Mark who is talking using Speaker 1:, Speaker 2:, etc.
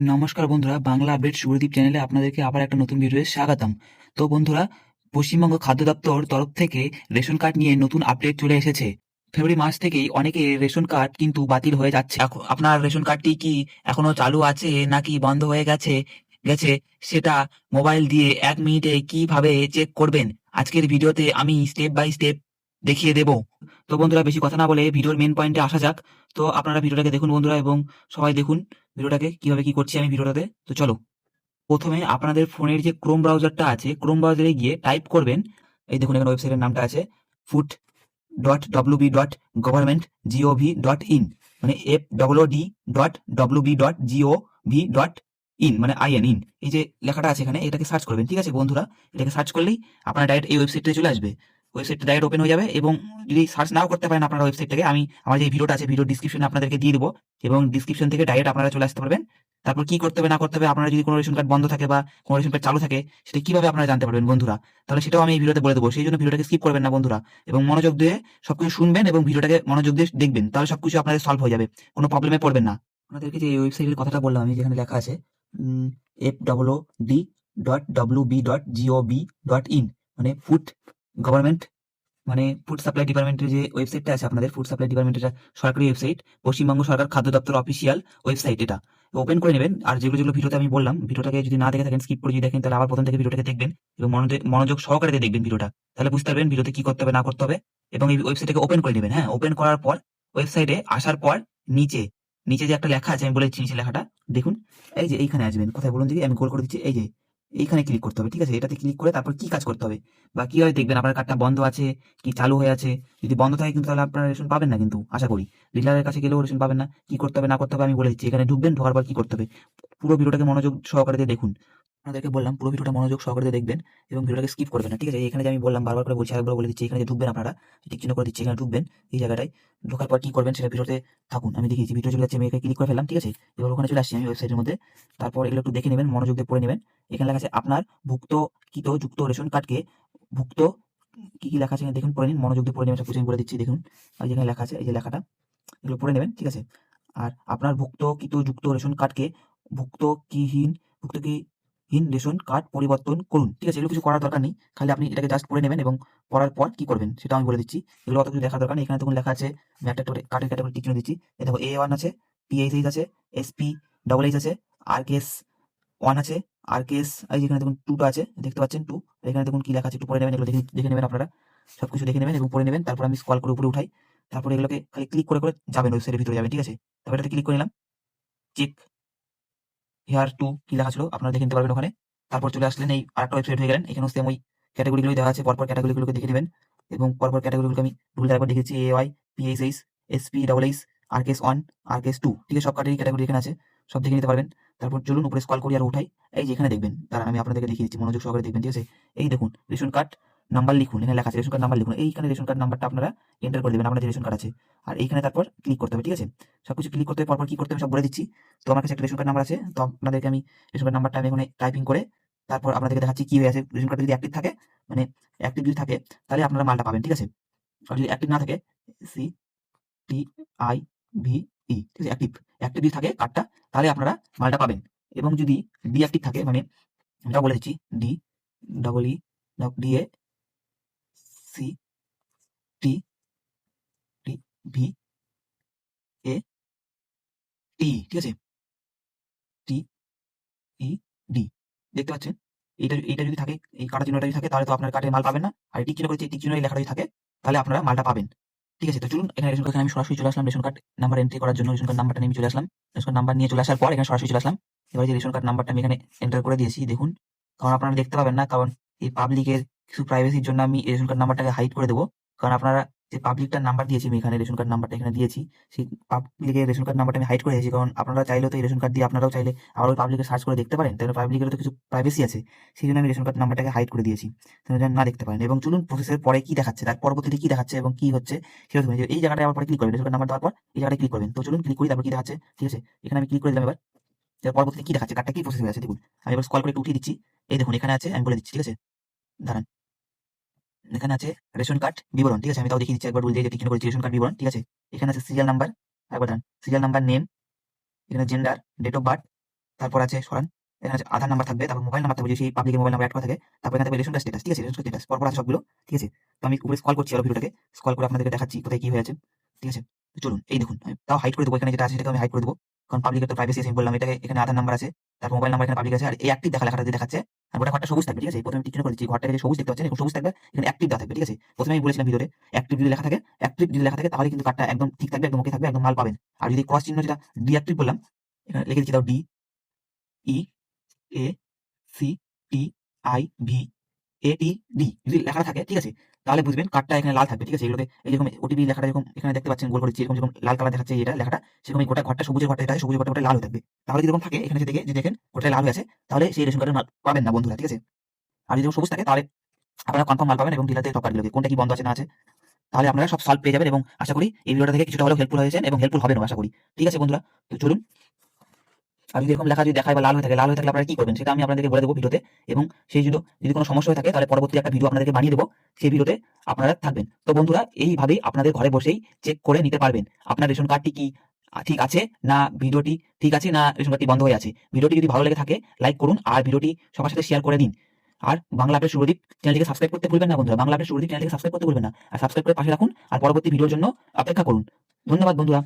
Speaker 1: নমস্কার বন্ধুরা, বাংলা আপডেট শুভদীপ চ্যানেলে আপনাদেরকে আবার একটা নতুন ভিডিওতে স্বাগতম। তো বন্ধুরা, পশ্চিমবঙ্গ খাদ্য দপ্তর তরফ থেকে রেশন কার্ড নিয়ে নতুন আপডেট চলে এসেছে। ফেব্রুয়ারি মাস থেকেই অনেকের রেশন কার্ড কিন্তু বাতিল হয়ে যাচ্ছে। আপনার রেশন কার্ডটি কি এখনো চালু আছে নাকি বন্ধ হয়ে গেছে সেটা মোবাইল দিয়ে 1 মিনিটে কিভাবে চেক করবেন, আজকের ভিডিওতে আমি স্টেপ বাই স্টেপ দেখিয়ে দেব। তো বন্ধুরা, বেশি কথা না বলে ভিডিওর মেন পয়েন্টে আসা যাক। তো আপনারা ভিডিওটাকে দেখুন বন্ধুরা, এবং সবাই দেখুন ভিডিওটাকে কিভাবে কি করছি আমি ভিডিওটাতে। তো চলো, প্রথমে আপনাদের ফোনের যে ক্রোম ব্রাউজারটা আছে, ক্রোম ব্রাউজারে গিয়ে টাইপ করবেন, এই দেখুন এখানে ওয়েবসাইটের নামটা আছে food.wb.government.gov.in, মানে FWD.wb.gov.in, মানে ইন এই যে লেখাটা আছে এখানে, এটাকে সার্চ করবেন। ঠিক আছে বন্ধুরা, এটাকে সার্চ করলেই আপনার ডাইরেক্ট এই ওয়েবসাইটে চলে আসবে। ওয়েবসাইটটা ডাইরেক্ট ওপেন হয়ে যাবে, এবং যদি সার্চ নাও করতে পারেন আপনারা ওয়েবসাইটটাকে, আমি আমার যে ভিডিওটা আছে ভিডিও ডিসক্রিপশনে আপনাদেরকে দিয়ে দেবো, এবং ডিসক্রিপশন থেকে ডাইরেক্ট আপনারা চলে আসতে পারবেন। তারপর কি করতে হবে না করতে হবে, আপনারা যদি কোনো রেশন কার্ড বন্ধ থাকে বা কোনো রেশন কার্ড চালু থাকে, সেটা কিভাবে আপনারা জানতে পারবেন বন্ধুরা, তাহলে সেটাও আমি এই ভিডিওতে বলে দেবো। সেই জন্য ভিডিওটাকে স্কিপ করবেন না বন্ধুরা, এবং মনোযোগ দিয়ে সবকিছু শুনবেন এবং ভিডিওটাকে মনোযোগ দিয়ে দেখবেন, তাহলে সবকিছু আপনাদের সলভ হয়ে যাবে, কোনো প্রবলেমে পড়বেন না। আপনাদেরকে যে ওয়েবসাইটের কথাটা বললাম আমি, যেখানে লেখা আছে FWD.wb.gov.in, মানে ফুড গভর্নমেন্ট, মানে ফুড সাপ্লাই ডিপার্টমেন্টের যে ওয়েবসাইটটা আছে আপনাদের, ফুড সাপ্লাই ডিপার্টমেন্টের সরকারি ওয়েবসাইট, পশ্চিমবঙ্গ সরকার খাদ্য দপ্তর অফিসিয়াল ওয়েবসাইট, এটা ওপেন করে নেবেন। আর যেগুলো যেগুলো ভিডিওতে আমি বললাম, ভিডিওটাকে যদি না দেখে থাকেন, স্কিপ করে যদি দেখেন, তাহলে আবার প্রথম থেকে ভিডিওটাকে দেখবেন এবং মনোযোগ সহকারে দেখবেন ভিডিওটা, তাহলে বুঝতে পারবেন ভিডিওতে কি করতে হবে না করতে হবে। এবং এই ওয়েবসাইটটাকে ওপেন করে নেবেন। হ্যাঁ, ওপেন করার পর ওয়েবসাইটে আসার পর নিচে নিচে যে একটা লেখা আছে, আমি বলে দিচ্ছি নিচে লেখাটা দেখুন। এই যে এইখানে আসবেন, কোথায় বলুন দেখি, আমি গোল করে দিচ্ছি, এই যে এইখানে ক্লিক করতে হবে। ঠিক আছে, এটাতে ক্লিক করে তারপর কি কাজ করতে হবে বা কিভাবে দেখবেন আপনার কার্ডটা বন্ধ আছে কি চালু হয়ে আছে। যদি বন্ধ থাকে কিন্তু তাহলে আপনারা রেশন পাবেন না, কিন্তু আশা করি ডিলারের কাছে গেলেও রেশন পাবেন না। কি করতে হবে না করতে হবে আমি বলে দিচ্ছি। এখানে ঢুকবেন, ঢোকার পর কি করতে হবে, পুরো ভিডিওটাকে মনোযোগ সহকারে দিয়ে দেখুন। আপনাদেরকে বললাম পুরো ভিডিওটা মনোযোগ সহকারে দিয়ে দেখবেন এবং ভিডিওটাকে স্কিপ করবেন না। ঠিক আছে, এখানে যে আমি বললাম, বারবার করে বলছি, আরেকবার বলে দিচ্ছি, এখানে যে ঢুকবেন আপনারা, টিক চিহ্ন করে দিচ্ছি, এখানে ঢুকবেন। এই জায়গাটায় ঢোকার পর কি করবেন সেটা ভিডিওতে থাকুন, আমি দেখিয়েছি। ভিডিও চলে যাচ্ছে, আমি এখানে ক্লিক করে ফেললাম। ঠিক আছে, এবার ওখানে চলে আসছি আমি ওয়েবসাইটের মধ্যে। তারপর এগুলো একটু দেখে নেবেন, মনোযোগ দিয়ে পড়ে নেবেন। এখানে লেখা আছে আপনার ভুক্তকৃত যুক্ত রেশন কার্ডকে ভুক্ত, কি কি লেখা আছে এখানে দেখুন, পড়ে নিন, মনোযোগ দিয়ে পড়ে নেবেন, সবকিছু আমি বলে দিচ্ছি। দেখুন আর যেখানে লেখা আছে, এই যে লেখাটা, এগুলো পড়ে নেবেন। ঠিক আছে, আর আপনার ভুক্তকৃত যুক্ত রেশন কার্ডকে ভুক্তকিহীন রেশন কার্ড পরিবর্তন করুন। ঠিক আছে, এগুলো কিছু করার দরকার নেই, খালি আপনি এটাকে জাস্ট পড়ে নেবেন এবং পড়ার পর কি করবেন সেটা আমি বলে দিচ্ছি। এগুলো অত কিছু দেখার দরকার নেই। এখানে দেখুন লেখা আছে, আমি একটা একটা করে কার্ডের ক্যাটাগরি টিক চিহ্ন দিচ্ছি। এই দেখো, A1 আছে, PH আছে, SP আছে, RKS 1 আছে, RKS, এই যেখানে দেখুন 2 টা আছে, দেখতে পাচ্ছেন 2। এখানে দেখুন কি লেখা আছে, একটু পড়ে নেবেন, এগুলো দেখে দেখে নেবেন আপনারা, সবকিছু দেখে নেবেন এবং পড়ে নেবেন। তারপর আমি স্ক্রল করে উপরে উঠাই, তারপরে এগুলোকে খালি ক্লিক করে করে যাবেন, ওয়েবসাইটের ভিতরে যাবেন। ঠিক আছে, তারপর এটাতে ক্লিক করে নিলাম। চেক হেয়ার টু কি লেখা ছিল আপনারা দেখে নিতে পারবেন ওখানে। তারপর চলে আসলেন এই আরেকটা ওয়েবসাইট হয়ে গেলেন। এখানেও সেম ওই ক্যাটাগরিগুলোই দেওয়া আছে, পরপর ক্যাটাগরিগুলোকে দেখে নেবেন এবং পরপর ক্যাটাগরিগুলোকে আমি ভুল একবার দেখেছি, AY, PHH, SPHH, RKS 1, RKS 2, ঠিক আছে, সব কার্ডেরই ক্যাটাগরি এখানে আছে, সব দেখে নিতে পারবেন। তারপর চলুন উপরে স্ক্রল করি আর উঠাই। এই যে এখানে দেখবেন, দাঁড়ান আমি আপনাদেরকে দেখিয়ে দিচ্ছি, মনোযোগ সহকারে দেখবেন। ঠিক আছে, এই দেখুন রেশন কার্ড নাম্বার লিখুন, এখানে লেখা আছে রেশন কার্ড নাম্বার লিখুন। এইখানে রেশন কার্ড নাম্বারটা আপনারা এন্টার করে দেবেন, আপনার যে রেশন কার্ড আছে, আর এইখানে তারপর ক্লিক করতে হবে। ঠিক আছে, সবকিছু ক্লিক করতে হবে, পরপর কি করতে হবে সব বলে দিচ্ছি। তো আমার কাছে একটা রেশন কার্ড নাম্বার আছে, তো আপনাদেরকে আমি রেশন কার্ড নাম্বারটা আমি এখানে টাইপিং করে তারপর আপনাদেরকে দেখাচ্ছি কি হয়ে আছে। রেশন কার্ড যদি অ্যাক্টিভ থাকে, মানে অ্যাক্টিভ যদি থাকে, তাহলে আপনারা মালটা পাবেন। ঠিক আছে, আর যদি অ্যাক্টিভ না থাকে, CTIVE, ঠিক আছে, অ্যাক্টিভ অ্যাক্টিভ যদি থাকে কার্ডটা, তাহলে আপনারা মালটা পাবেন। এবং যদি ডিঅ্যাক্টিভ থাকে, মানে এটা বলে দিচ্ছি, DACTVAT, ঠিক আছে, TED, দেখতে পাচ্ছেন। এইটা যদি থাকে, এই কাটা চিহ্নটা যদি থাকে, তাহলে তো আপনার কার্ডে মাল পাবেন না। আর টিক চিহ্ন করেছি, টিক চিহ্ন এই লেখাটা যদি থাকে, তাহলে আপনারা মালটা পাবেন। ঠিক আছে, তো চলুন এখানে রেশন কার্ড, আমি সরাসরি চলে আসলাম রেশন কার্ড নাম্বার এন্ট্রি করার জন্য। রেশন কার্ড নাম্বারটা নিয়ে চলে আসলাম। রেশন কার্ড নাম্বার নিয়ে চলে আসার পর এখানে সরাসরি চলে আসলাম। এবার যে রেশন কার্ড নাম্বারটা আমি এখানে এন্টার করে দিয়েছি, দেখুন, কারণ আপনারা দেখতে পাবেন না, কারণ এই পাবলিকের কিছু প্রাইভেসির জন্য আমি এই রেশন কার্ড নাম্বারটাকে হাইড করে দেবো। কারণ আপনারা যে পাবলিকটার নাম্বার দিয়েছি আমি এখানে, রেশন কার্ড নাম্বারটা এখানে দিয়েছি, সেই পাবলিকের রেশন কার্ড নাম্বারটা আমি হাইড করে দিয়েছি। কারণ আপনারা চাইলেও তো এই রেশন কার্ড দিয়ে আপনারাও চাইলে আবার ওই পাবলিকে সার্চ করে দেখতে পারেন, তাহলে পাবলিকেরও তো কিছু প্রাইভেসি আছে, সেই জন্য আমি রেশন কার্ড নাম্বারটাকে হাইড করে দিয়েছি, যেন না দেখতে পারেন। এবং চলুন প্রসেসের পরে কি দেখাচ্ছে, তার পরবর্তীতে কি দেখাচ্ছে এবং কি হচ্ছে সেটা দেখুন। এই জায়গাটায় আবার পরে ক্লিক করবেন, রেশন কার্ড নাম্বার দেওয়ার পর এই জায়গাটায় ক্লিক করবেন। তো চলুন ক্লিক করি, তারপর কি দেখাচ্ছে। ঠিক আছে, এখানে আমি ক্লিক করে দিলাম। এবার এর পরবর্তীতে কি দেখাচ্ছে, কার্ডটা কি প্রসেস হয়ে আছে দেখুন। আমি এবার স্ক্রল করে একটু উঠিয়ে দিচ্ছি। এই দেখুন এখানে আছে, আমি বলে দিচ্ছি। ঠিক আছে, দাঁড়ান, এখানে আছে রেশন কার্ড বিবরণ। ঠিক আছে, আমি তাও দেখিয়ে দিচ্ছি একবার, বলে দিয়ে টিক করেছি রেশন কার্ড বিবরণ। ঠিক আছে, এখানে আছে সিরিয়াল নাম্বার, একবার দাঁড়ান, সিরিয়াল নাম্বার, নেম, এখানে জেন্ডার, ডেট অফ বার্থ, তারপর আছে সরান, এখানে আছে আধার নাম্বার থাকবে, তারপর মোবাইল নাম্বার থাকবে, যে সেই পাবলিকের মোবাইল নাম্বার অ্যাড করা থাকে, তারপর এখানে থাকবে রেশন কার্ড স্ট্যাটাস, ঠিক আছে, রেশন কার্ড স্ট্যাটাস পরপর আছে সবগুলো, ঠিক আছে। তো আমি উপরে স্ক্রল করছি, আরো ভিডিওটাকে স্ক্রল করে আপনাদেরকে দেখাচ্ছি কোথায় কি হয়ে আছে, ঠিক আছে। তো চলুন, এই দেখুন আমি তাও হাইড করে দেবো, এখানে যেটা আছে সেটাকে আমি হাইড করে দেবো, কারণ পাবলিকের তো প্রাইভেসি আছে, আমি বললাম এটাকে, এখানে আধার নাম্বার আছে, তারপর মোবাইল নাম্বার এখানে পাবলিক আছে, আর এই অ্যাক্টিভ দেখা লেখাটা দিয়ে দেখাচ্ছে, আর গোটা ঘরটা সবুজ থাকবে, ঠিক আছে। প্রথমে টিক চিহ্ন করে দিচ্ছি, ঘরটাকে যে সবুজ দেখতে পাচ্ছেন এরকম সবুজ থাকবে, এখানে অ্যাক্টিভ দেওয়া থাকবে, ঠিক আছে। প্রথমে আমি বলেছিলাম ভিডিওতে অ্যাক্টিভ যদি লেখা থাকে, অ্যাক্টিভ যদি লেখা থাকে তাহলে কিন্তু কার্ডটা একদম ঠিক থাকবে, একদম ওকে থাকবে, একদম মাল পাবেন। আর যদি ক্রস চিহ্ন যেটা ডিঅ্যাক্টিভ বললাম, এখানে লিখে দিচ্ছি, দাও D E A C T I V A T D যদি লেখা থাকে, ঠিক আছে, তাহলে বুঝবেন কার্ডটা এখানে লাল থাকবে, ঠিক আছে। এগুলোতে এইরকম ওটিপি লেখাটা এরকম এখানে দেখতে পাচ্ছেন গোল করেছি, এরকম যেরকম লাল কালার দেখাচ্ছে এটা লেখাটা, সেরকম এই গোটা ঘরটা সবুজের ঘরটা, এটা সবুজের ঘরটা গোটা লাল হয়ে থাকবে। তাহলে যদি এরকম থাকে এখানে যে দেখে যে দেখেন গোটা লাল হয়ে আছে, তাহলে সেই রেশন কার্ডের মাল পাবেন না বন্ধুরা, ঠিক আছে। আর যদি সবুজ থাকে তাহলে আপনারা কনফার্ম মাল পাবেন, এবং ডিলারদের টপ কার্ডগুলোকে কোনটা কি বন্ধ আছে না আছে, তাহলে আপনারা সব সলভ পেয়ে যাবেন। এবং আশা করি এই ভিডিওটা থেকে কিছুটা হলেও হেল্পফুল হয়েছেন এবং হেল্পফুল হবেন আশা করি, ঠিক আছে বন্ধুরা। তো চলুন, আর যদি এরকম লেখা যদি দেখায় বা লাল হয়ে থাকে, লাল হয়ে থাকলে আপনারা কি করবেন সেটা আমি আপনাদেরকে বলে দেবো ভিডিওতে। এবং সেই যদি কোনো সমস্যা হয়ে থাকে তাহলে পরবর্তী একটা ভিডিও আপনাদেরকে বানিয়ে দেবো, সেই ভিডিওতে আপনারা থাকবেন। তো বন্ধুরা, এইভাবেই আপনাদের ঘরে বসেই চেক করে নিতে পারবেন আপনার রেশন কার্ডটি কি ঠিক আছে না, ভিডিওটি ঠিক আছে না, রেশন কার্ডটি বন্ধ হয়ে আছে। ভিডিওটি যদি ভালো লেগে থাকে লাইক করুন, আর ভিডিওটি সবার সাথে শেয়ার করে দিন। আর বাংলা আপডেট শুভদীপ চ্যানেলটিকে সাবস্ক্রাইব করতে ভুলবেন না বন্ধুরা, বাংলা আপডেট শুভদীপ চ্যানেলটিকে সাবস্ক্রাইব করতে ভুলবেন না, আর সাবস্ক্রাইব করে পাশে রাখুন, আর পরবর্তী ভিডিওর জন্য অপেক্ষা করুন। ধন্যবাদ বন্ধুরা।